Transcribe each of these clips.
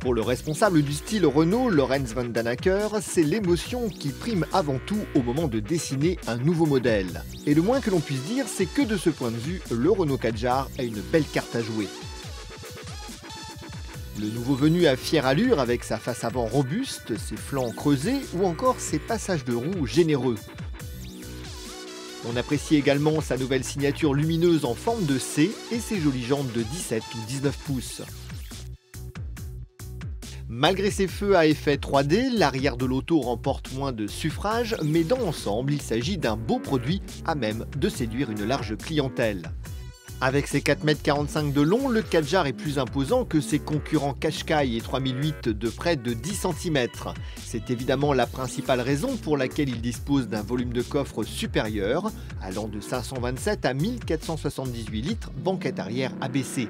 Pour le responsable du style Renault, Lorenz van den Acker, c'est l'émotion qui prime avant tout au moment de dessiner un nouveau modèle. Et le moins que l'on puisse dire, c'est que de ce point de vue, le Renault Kadjar a une belle carte à jouer. Le nouveau venu a fière allure avec sa face avant robuste, ses flancs creusés ou encore ses passages de roues généreux. On apprécie également sa nouvelle signature lumineuse en forme de C et ses jolies jantes de 17 ou 19 pouces. Malgré ses feux à effet 3D, l'arrière de l'auto remporte moins de suffrages, mais dans l'ensemble, il s'agit d'un beau produit à même de séduire une large clientèle. Avec ses 4,45 m de long, le Kadjar est plus imposant que ses concurrents Qashqai et 3008 de près de 10 cm. C'est évidemment la principale raison pour laquelle il dispose d'un volume de coffre supérieur, allant de 527 à 1478 litres, banquette arrière abaissée.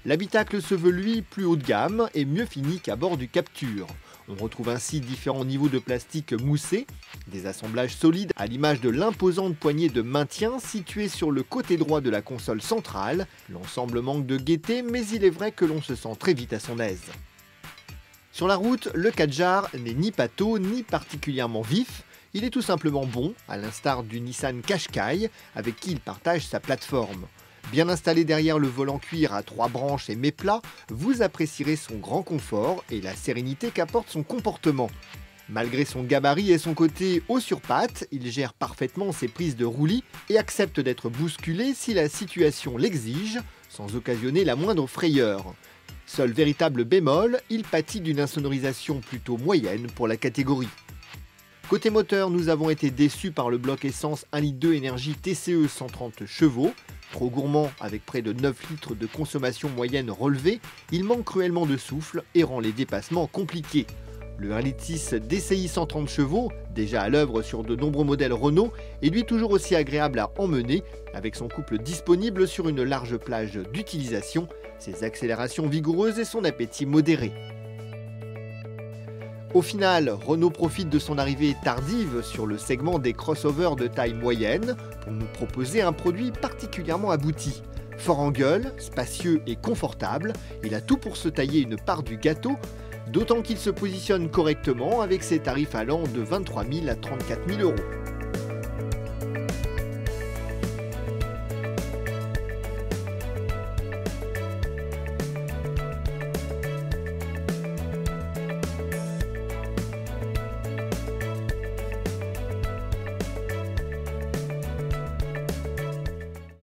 L'habitacle se veut lui plus haut de gamme et mieux fini qu'à bord du Captur. On retrouve ainsi différents niveaux de plastique moussé, des assemblages solides à l'image de l'imposante poignée de maintien située sur le côté droit de la console centrale. L'ensemble manque de gaieté, mais il est vrai que l'on se sent très vite à son aise. Sur la route, le Kadjar n'est ni pâteau ni particulièrement vif. Il est tout simplement bon, à l'instar du Nissan Qashqai, avec qui il partage sa plateforme. Bien installé derrière le volant cuir à 3 branches et méplat, vous apprécierez son grand confort et la sérénité qu'apporte son comportement. Malgré son gabarit et son côté haut sur pattes, il gère parfaitement ses prises de roulis et accepte d'être bousculé si la situation l'exige, sans occasionner la moindre frayeur. Seul véritable bémol, il pâtit d'une insonorisation plutôt moyenne pour la catégorie. Côté moteur, nous avons été déçus par le bloc essence 1,2 litre énergie TCE 130 chevaux. Trop gourmand avec près de 9 litres de consommation moyenne relevée, il manque cruellement de souffle et rend les dépassements compliqués. Le 1,6 litre DCI 130 chevaux, déjà à l'œuvre sur de nombreux modèles Renault, est lui toujours aussi agréable à emmener, avec son couple disponible sur une large plage d'utilisation, ses accélérations vigoureuses et son appétit modéré. Au final, Renault profite de son arrivée tardive sur le segment des crossovers de taille moyenne pour nous proposer un produit particulièrement abouti. Fort en gueule, spacieux et confortable, il a tout pour se tailler une part du gâteau, d'autant qu'il se positionne correctement avec ses tarifs allant de 23 000 à 34 000 €.